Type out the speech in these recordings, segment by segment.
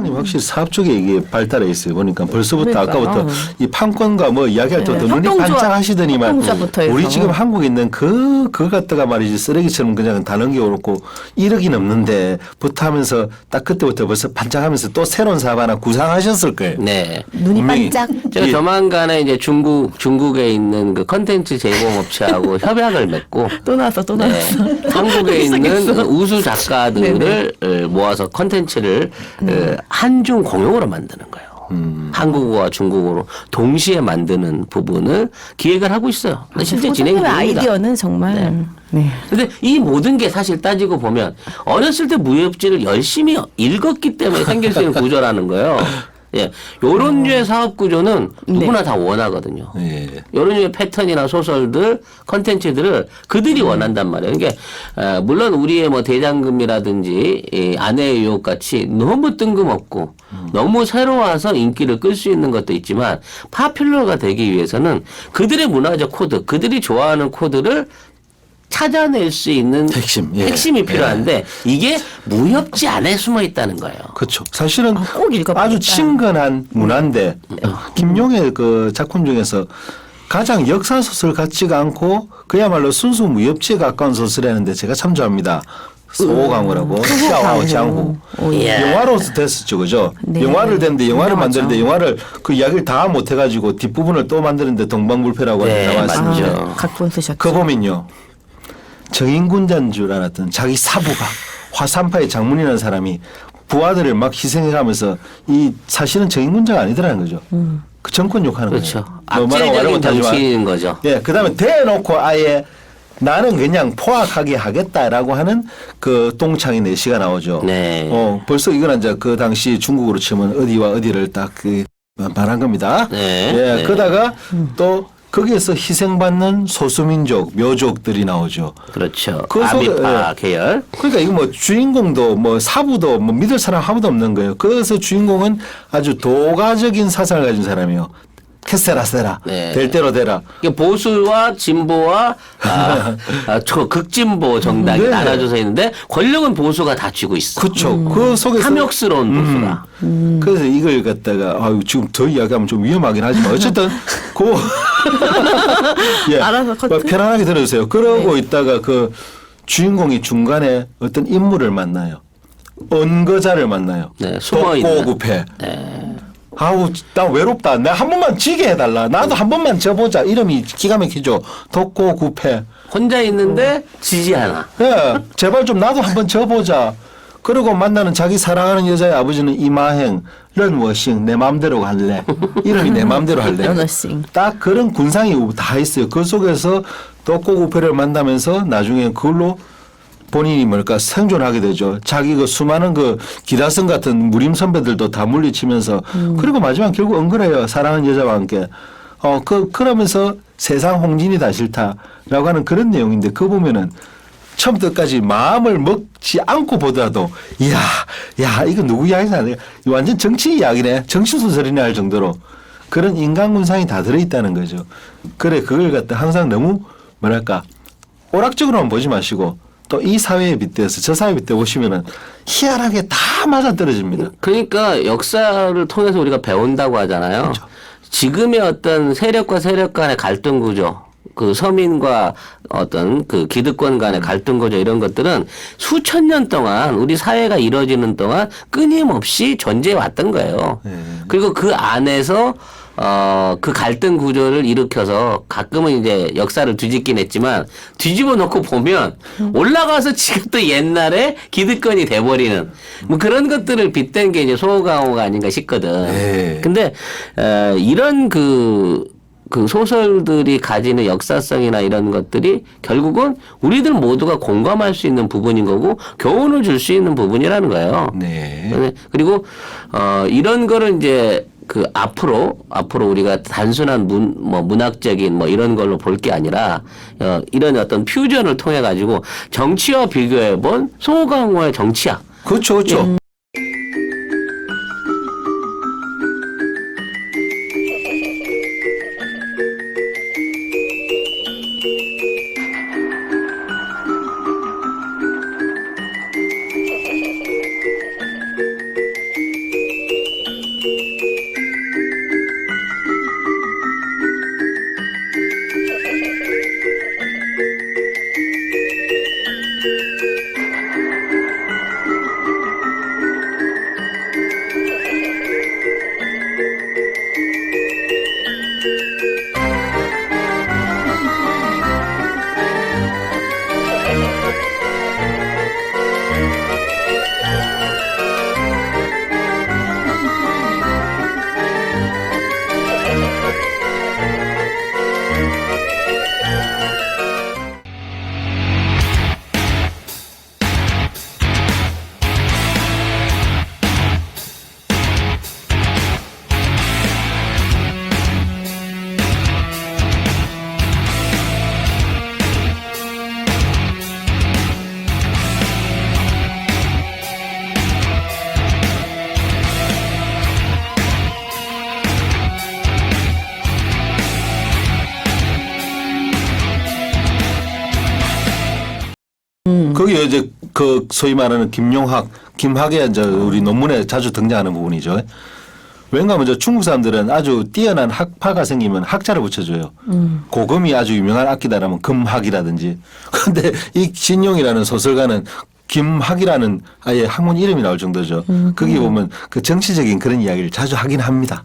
소장님 확실히 사업 쪽에 이게 발달해 있어요. 보니까 벌써부터 그러니까요. 아까부터 이 판권과 뭐 이야기할 때부터 눈이 협동조합, 반짝하시더니만 협동조합부터 해서. 우리 지금 한국에 있는 그거 갖다가 말이지 쓰레기처럼 그냥 다 넘겨놓고 1억이 넘는데 부터 하면서 딱 그때부터 벌써 반짝하면서 또 새로운 사업 하나 구상하셨을 거예요. 네. 눈이 분명히. 반짝. 제가 예. 조만간에 이제 중국에 있는 그 컨텐츠 제공업체하고 협약을 맺고 또 나왔어, 또 네. 나왔어. 한국에 있는 시작했어. 우수 작가들을 모아서 컨텐츠를 한중 공용으로 만드는 거예요. 한국어와 중국어로 동시에 만드는 부분을 기획을 하고 있어요. 근데 실제 진행이 소장님의 됩니다. 아이디어는 정말. 네. 근데 이 모든 게 사실 따지고 보면 어렸을 때 무협지를 열심히 읽었기 때문에 생길 수 있는 구조라는 거예요. 예. 요런 류의 사업 구조는 누구나 다 원하거든요. 예. 요런 류의 패턴이나 소설들, 컨텐츠들을 그들이 원한단 말이에요. 이게, 물론 우리의 뭐 대장금이라든지 이 아내의 유혹 같이 너무 뜬금없고 너무 새로워서 인기를 끌 수 있는 것도 있지만 파퓰러가 되기 위해서는 그들의 문화적 코드, 그들이 좋아하는 코드를 찾아낼 수 있는 핵심, 예. 핵심이 필요한데 이게 무협지 안에 숨어 있다는 거예요. 그렇죠. 사실은 꼭 읽어보겠다. 아주 친근한 문화인데 김용의 그 작품 중에서 가장 역사 소설 같지가 않고 그야말로 순수 무협지에 가까운 소설이었는데 제가 참 좋아합니다. 소호강우라고 샤오하오 장후. 오, 예. 영화로서 됐었죠, 그죠? 네. 영화를 됐는데 영화를 유명하죠. 만드는데 영화를 그 이야기를 다 못해가지고 뒷부분을 또 만드는데 동방불패라고 네, 나왔습니다. 맞죠. 각본 쓰셨죠. 그 보면요. 정인군자인 줄 알았던 자기 사부가 화산파의 장문이라는 사람이 부하들을 막 희생해가면서 이 사실은 정인군자가 아니더라는 거죠. 그 정권 욕하는 그렇죠. 거예요. 뭐 말하고 악질적인 못하지만. 정치인인 거죠. 예, 그다음에 대놓고 아예 나는 그냥 포악하게 하겠다라고 하는 그 똥창이 내시가 나오죠. 네. 벌써 이건 이제 그 당시 중국으로 치면 어디와 어디를 딱 그 말한 겁니다. 네. 예, 네. 그러다가 또 거기에서 희생받는 소수민족, 묘족들이 나오죠. 그렇죠. 그 속에, 아비파 계열. 그러니까 이거 뭐 주인공도 뭐 사부도 뭐 믿을 사람 아무도 없는 거예요. 그래서 주인공은 아주 도가적인 사상을 가진 사람이에요. 캐세라세라 네. 될 대로 되라. 이게 보수와 진보와 저 극진보 정당이 네. 나눠져서 있는데 권력은 보수가 다 쥐고 있어. 그렇죠. 그 속에서 탐욕스러운 보수가. 그래서 이걸 갖다가 지금 더 이야기하면 좀 위험하긴 하지만 어쨌든 그 예, 알아서 커트. 편안하게 들어주세요. 그러고 있다가 그 주인공이 중간에 어떤 인물을 만나요. 언거자를 만나요. 네, 숨어있는. 독고구패. 네. 아우 나 외롭다. 나 한 번만 지게 해달라. 나도 한 번만 져보자. 이름이 기가 막히죠. 독고구패. 혼자 있는데 지지 않아. 예, 제발 좀 나도 한번 져보자. 그리고 만나는 자기 사랑하는 여자의 아버지는 이마행, 런워싱, 내 마음대로 할래. 이름이 내 마음대로 할래. 런워싱. 딱 그런 군상이 다 있어요. 그 속에서 독고구패를 만나면서 나중에 그걸로 본인이 뭘까 생존하게 되죠. 자기 그 수많은 그 기라성 같은 무림 선배들도 다 물리치면서 그리고 마지막 결국 엉그래요. 사랑하는 여자와 함께. 그러면서 세상 홍진이 다 싫다라고 하는 그런 내용인데 그거 보면은 처음부터 끝까지 마음을 먹지 않고 보더라도 야 이거 누구 이야기가 아니야. 완전 정치 이야기네. 정치소설이네 할 정도로 그런 인간군상이 다 들어있다는 거죠. 그래 그걸 갖다 항상 너무 뭐랄까 오락적으로만 보지 마시고 또 이 사회에 빗대서 저 사회에 빗대 보시면은 희한하게 다 맞아떨어집니다. 그러니까 역사를 통해서 우리가 배운다고 하잖아요. 그렇죠. 지금의 어떤 세력과 세력 간의 갈등 구조, 그 서민과 어떤 그 기득권 간의 갈등 구조 이런 것들은 수천 년 동안 우리 사회가 이루어지는 동안 끊임없이 존재해 왔던 거예요. 네. 그리고 그 안에서 그 갈등 구조를 일으켜서 가끔은 이제 역사를 뒤집긴 했지만 뒤집어 놓고 보면 올라가서 지금 또 옛날에 기득권이 돼버리는 뭐 그런 것들을 빗댄 게 이제 소호강호가 아닌가 싶거든. 네. 근데 이런 그 소설들이 가지는 역사성이나 이런 것들이 결국은 우리들 모두가 공감할 수 있는 부분인 거고 교훈을 줄 수 있는 부분이라는 거예요. 네. 그리고 이런 거를 이제 그 앞으로 우리가 단순한 문학적인 뭐 이런 걸로 볼 게 아니라 이런 어떤 퓨전을 통해 가지고 정치와 비교해 본 소호강호의 정치학. 그렇죠, 그렇죠. 거기에 이제 그 소위 말하는 김학의 이제 우리 논문에 자주 등장하는 부분이죠. 왜냐하면 저 중국 사람들은 아주 뛰어난 학파가 생기면 학자를 붙여줘요. 고금이 아주 유명한 악기다라면 금학이라든지. 그런데 이 진용이라는 소설가는 김학이라는 아예 학문 이름이 나올 정도죠. 거기 보면 그 정치적인 그런 이야기를 자주 하긴 합니다.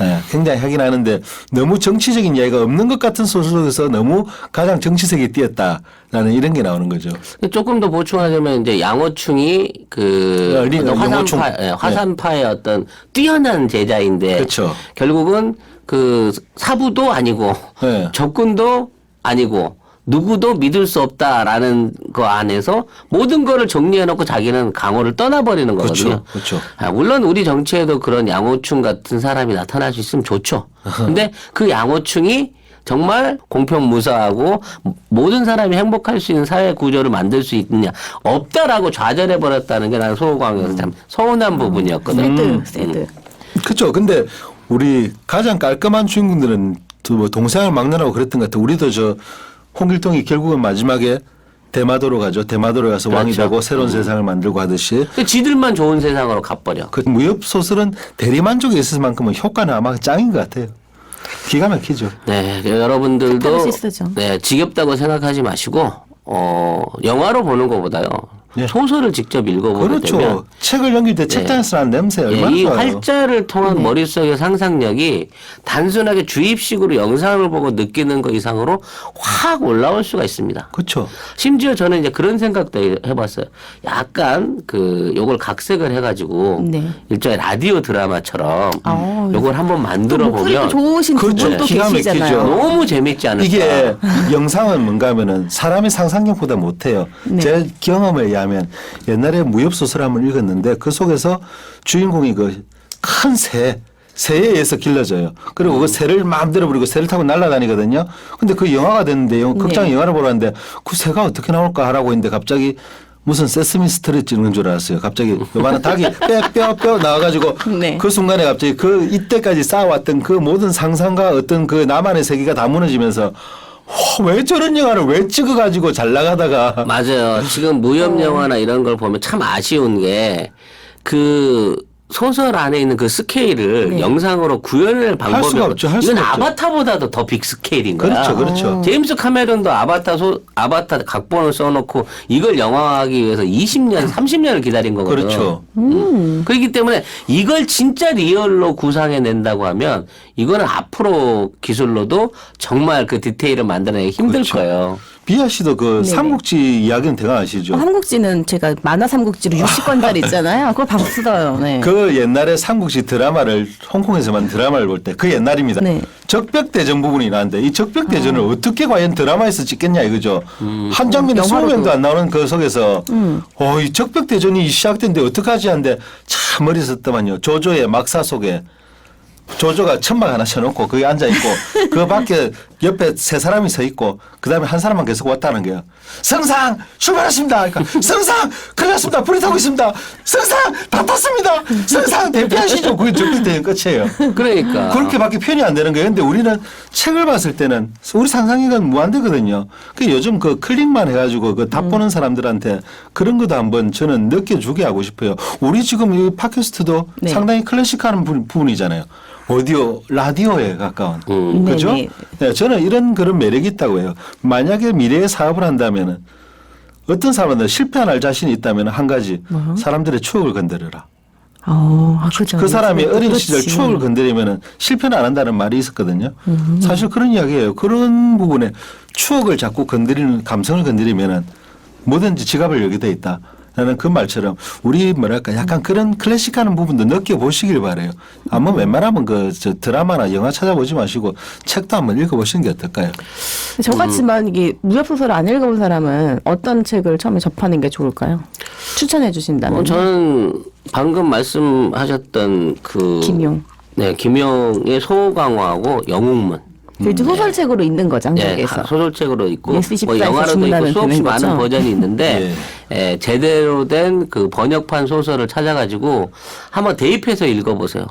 네, 굉장히 하긴 하는데 너무 정치적인 이야기가 없는 것 같은 소설 속에서 너무 가장 정치색이 띄었다라는 이런 게 나오는 거죠. 조금 더 보충하자면 이제 양호충이 그 양호충. 화산파의 어떤 뛰어난 제자인데 그렇죠. 결국은 그 사부도 아니고 네. 적군도 아니고 누구도 믿을 수 없다라는 거 안에서 모든 거를 정리해놓고 자기는 강호를 떠나버리는 거거든요. 그렇죠. 물론 우리 정치에도 그런 양호충 같은 사람이 나타날 수 있으면 좋죠. 근데 그 양호충이 정말 공평무사하고 모든 사람이 행복할 수 있는 사회 구조를 만들 수 있느냐 없다라고 좌절해버렸다는 게 나는 소호광에서 참 서운한 부분이었거든. 새드. 그렇죠. 근데 우리 가장 깔끔한 주인공들은 뭐 동생을 막느라고 그랬던 것 같아요. 우리도 저 홍길동이 결국은 마지막에 대마도로 가죠. 대마도로 가서 왕이 그렇죠. 되고 새로운 세상을 만들고 하듯이 지들만 좋은 세상으로 가버려. 그 무협 소설은 대리만족에 있을 만큼은 효과는 아마 짱인 것 같아요. 기가 막히죠. 네, 여러분들도 카타르시스죠. 네, 지겹다고 생각하지 마시고 영화로 보는 것보다요. 네. 소설을 직접 읽어보게 되면 그렇죠. 책을 넘길 때 책장에서 나는 냄새 얼마나 이 좋아요. 활자를 통한 머릿속의 상상력이 단순하게 주입식으로 영상을 보고 느끼는 것 이상으로 확 올라올 수가 있습니다. 그렇죠. 심지어 저는 이제 그런 생각도 해봤어요. 약간 그 요걸 각색을 해가지고 네. 일종의 라디오 드라마처럼 요걸 한번 만들어 목소리도 보면 좋으신 두 그렇죠. 분도 기가 계시잖아요. 막히죠. 너무 재밌지 않을까. 이게 영상은 뭔가 하면은 사람의 상상력보다 못해요. 네. 제 경험에 의하면 옛날에 무협소설 한번 읽었는데 그 속에서 주인공이 그 큰 새에 의해서 길러져요. 그리고 그 새를 마음대로 부리고 새를 타고 날아다니거든요. 근데 그 영화가 됐는데 극장 네. 영화를 보러 왔는데 그 새가 어떻게 나올까 하라고 했는데 갑자기 무슨 세스미 스트릿 찍는 줄 알았어요. 갑자기 요만한 닭이 뼈 나와가지고 네. 그 순간에 갑자기 그 이때까지 쌓아왔던 그 모든 상상과 어떤 그 나만의 세계가 다 무너지면서 왜 저런 영화를 왜 찍어가지고 잘 나가다가 맞아요. 지금 무협 영화나 이런 걸 보면 참 아쉬운 게 그 소설 안에 있는 그 스케일을 네. 영상으로 구현할 방법이 수가 없죠. 할 이건 수가 없죠. 아바타보다도 더 빅 스케일인 거야. 그렇죠. 제임스 카메론도 아바타 각본을 써놓고 이걸 영화화하기 위해서 20년, 30년을 기다린 거거든. 그렇죠. 그렇기 때문에 이걸 진짜 리얼로 구상해낸다고 하면 이거는 앞으로 기술로도 정말 그 디테일을 만들어내기 힘들 그렇죠. 거예요. 비아 씨도 그 네네. 삼국지 이야기는 대강 아시죠? 삼국지는 제가 만화 삼국지로 60권짜리 있잖아요. 그걸 봤어요. 네. 그 옛날에 삼국지 드라마를 홍콩에서만 드라마를 볼 때 그 옛날입니다. 네. 적벽대전 부분이 나는데 이 적벽대전을 어떻게 과연 드라마에서 찍겠냐 이거죠. 한 장면에 영화로도. 20명도 안 나오는 그 속에서 이 적벽대전이 시작된데 어떡하지 하는데 참 머리 썼더만요. 조조의 막사 속에 조조가 천막 하나 쳐놓고 거기 앉아있고 그 밖에 옆에 세 사람이 서 있고 그 다음에 한 사람만 계속 왔다는 거예요. 성상 출발했습니다. 그러니까 성상 큰일 났습니다. 불이 타고 있습니다. 성상 다 탔습니다. 성상 대피하시죠. 그게 적극대전 끝이에요. 그러니까. 그렇게밖에 표현이 안 되는 거예요. 근데 우리는 책을 봤을 때는 우리 상상력은 무한대거든요. 그 요즘 그 클릭만 해가지고 그 답 보는 사람들한테 그런 것도 한번 저는 느껴주게 하고 싶어요. 우리 지금 이 팟캐스트도 네. 상당히 클래식한 부분이잖아요. 오디오, 라디오에 가까운. 그죠? 네네. 네, 저는 이런 그런 매력이 있다고 해요. 만약에 미래에 사업을 한다면은 어떤 사람은 실패한 알 자신이 있다면 한 가지 사람들의 추억을 건드려라. 그죠. 그 사람이 어린 시절 그렇지. 추억을 건드리면은 실패는 안 한다는 말이 있었거든요. 사실 그런 이야기예요. 그런 부분에 추억을 자꾸 건드리는 감성을 건드리면은 뭐든지 지갑을 열게 돼 있다. 라는 그 말처럼 우리 뭐랄까 약간 그런 클래식하는 부분도 느껴보시길 바래요. 아마 웬만하면 그 저 드라마나 영화 찾아보지 마시고 책도 한번 읽어보시는 게 어떨까요? 저같지만 이게 무협소설을 안 읽어본 사람은 어떤 책을 처음에 접하는 게 좋을까요? 추천해 주신다면. 저는 방금 말씀하셨던 그 김용. 네, 김용의 소강화하고 영웅문. 그래도 소설책으로 있는 거죠, 네, 한국에서. 소설책으로 있고 예스24에서 뭐 영화로도 있고 주문하면 수없이 되는 많은 거죠? 버전이 있는데 제대로 된 그 번역판 소설을 찾아가지고 한번 대입해서 읽어보세요.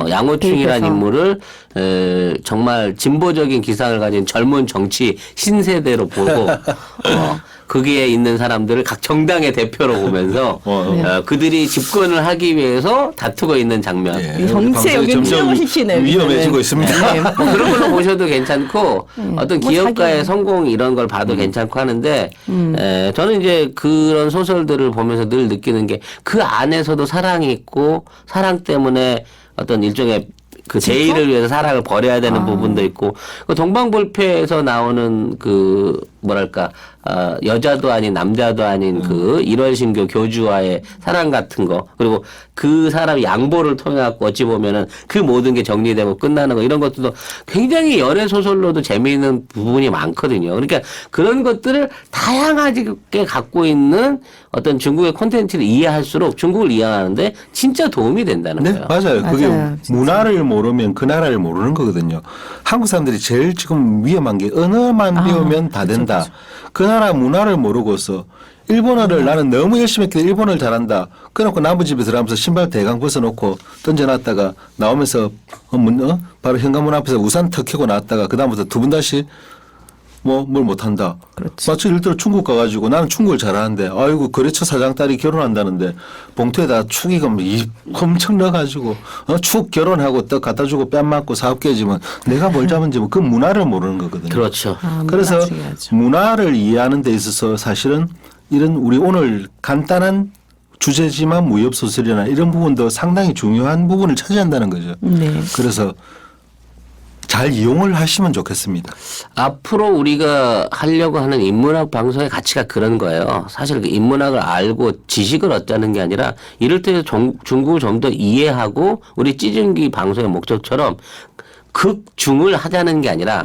양호충이라는 대입해서. 인물을 정말 진보적인 기상을 가진 젊은 정치 신세대로 보고 거기에 있는 사람들을 각 정당의 대표로 보면서 그들이 집권을 하기 위해서 다투고 있는 장면. 예, 정치에 여기 점점 뛰어오시네. 위험해지고 있습니다. 네. 뭐 그런 걸로 보셔도 괜찮고 어떤 뭐 기업가의 자기는. 성공 이런 걸 봐도 괜찮고 하는데 저는 이제 그런 소설들을 보면서 늘 느끼는 게 그 안에서도 사랑이 있고 사랑 때문에 어떤 일종의 그 제의를 위해서 사랑을 버려야 되는 부분도 있고 그 동방불패에서 나오는 그 뭐랄까 여자도 아닌 남자도 아닌 그 일월신교 교주와의 사랑 같은 거 그리고 그 사람이 양보를 통해 갖고 어찌 보면은 그 모든 게 정리되고 끝나는 거 이런 것들도 굉장히 열애 소설로도 재미있는 부분이 많거든요. 그러니까 그런 것들을 다양하게 갖고 있는 어떤 중국의 콘텐츠를 이해할수록 중국을 이해하는데 진짜 도움이 된다는 네, 거예요. 맞아요. 그게 맞아요, 진짜. 문화를 모르면 그 나라를 모르는 거거든요. 한국 사람들이 제일 지금 위험한 게 언어만 배우면 다 된다. 그 나라 문화를 모르고서 일본어를 나는 너무 열심히 했기 때문에 일본어를 잘한다. 그래놓고 남부 집에 들어가면서 신발 대강 벗어놓고 던져놨다가 나오면서 바로 현관문 앞에서 우산 턱 켜고 나왔다가 그다음부터 두 분 다시 뭘 못한다. 그렇지. 마치 예를 들어 중국 가가지고 나는 중국을 잘하는데 아이고 거래처 사장 딸이 결혼한다는데 봉투에다 축의금 엄청 넣어가지고 축 결혼하고 떡 갖다 주고 뺨 맞고 사업 깨지면 내가 뭘 잡은지 그 문화를 모르는 거거든요. 그렇죠. 그래서 문화 중요하죠. 문화를 이해하는 데 있어서 사실은 이런 우리 오늘 간단한 주제지만 무협 소설이나 이런 부분도 상당히 중요한 부분을 차지한다는 거죠. 네. 그래서 잘 이용을 하시면 좋겠습니다. 앞으로 우리가 하려고 하는 인문학 방송의 가치가 그런 거예요. 사실 그 인문학을 알고 지식을 얻자는 게 아니라 이럴 때 중국을 좀 더 이해하고 우리 찌증기 방송의 목적처럼 극중을 하자는 게 아니라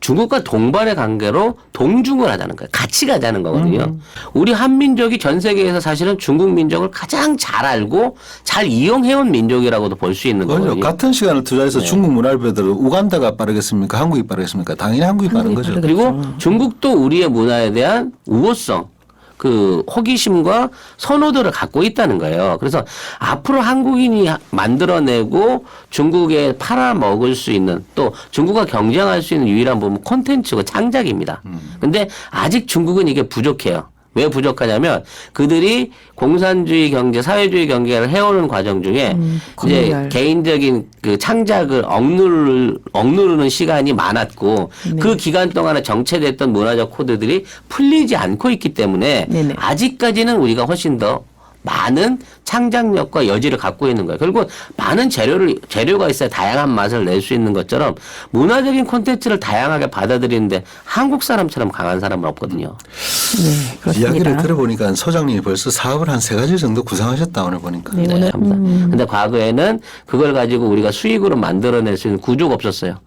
중국과 동반의 관계로 동중을 하자는 거예요. 같이 가자는 거거든요. 우리 한민족이 전 세계에서 사실은 중국 민족을 가장 잘 알고 잘 이용해온 민족이라고도 볼 수 있는 그렇죠. 거거든요. 같은 시간을 투자해서 중국 문화를 배우더라도 우간다가 빠르겠습니까? 한국이 빠르겠습니까? 당연히 한국이 빠른 거죠. 그리고 중국도 우리의 문화에 대한 우호성, 그 호기심과 선호도를 갖고 있다는 거예요. 그래서 앞으로 한국인이 만들어내고 중국에 팔아먹을 수 있는 또 중국과 경쟁할 수 있는 유일한 부분 콘텐츠고 창작입니다. 근데 아직 중국은 이게 부족해요. 왜 부족하냐면 그들이 공산주의 경제, 사회주의 경제를 해오는 과정 중에 이제 검열. 개인적인 그 창작을 억누르는 시간이 많았고 그 기간 동안에 정체됐던 문화적 코드들이 풀리지 않고 있기 때문에 네네. 아직까지는 우리가 훨씬 더 많은 창작력과 여지를 갖고 있는 거예요. 결국 많은 재료가 있어야 다양한 맛을 낼 수 있는 것처럼 문화적인 콘텐츠를 다양하게 받아들이는데 한국 사람처럼 강한 사람은 없거든요. 네, 그렇습니다. 이야기를 들어보니까 소장님이 벌써 사업을 한 3가지 정도 구상하셨다 오늘 보니까. 네, 네, 오늘 감사합니다. 근데 과거에는 그걸 가지고 우리가 수익으로 만들어낼 수 있는 구조가 없었어요.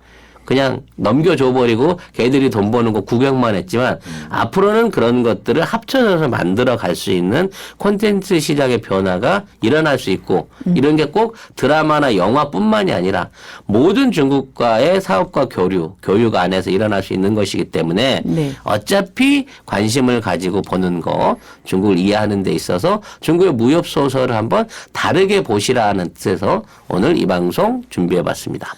그냥 넘겨줘버리고 걔들이 돈 버는 거 구경만 했지만 앞으로는 그런 것들을 합쳐져서 만들어 갈 수 있는 콘텐츠 시장의 변화가 일어날 수 있고 이런 게 꼭 드라마나 영화뿐만이 아니라 모든 중국과의 사업과 교육 안에서 일어날 수 있는 것이기 때문에 네. 어차피 관심을 가지고 보는 거 중국을 이해하는 데 있어서 중국의 무협 소설을 한번 다르게 보시라는 뜻에서 오늘 이 방송 준비해 봤습니다.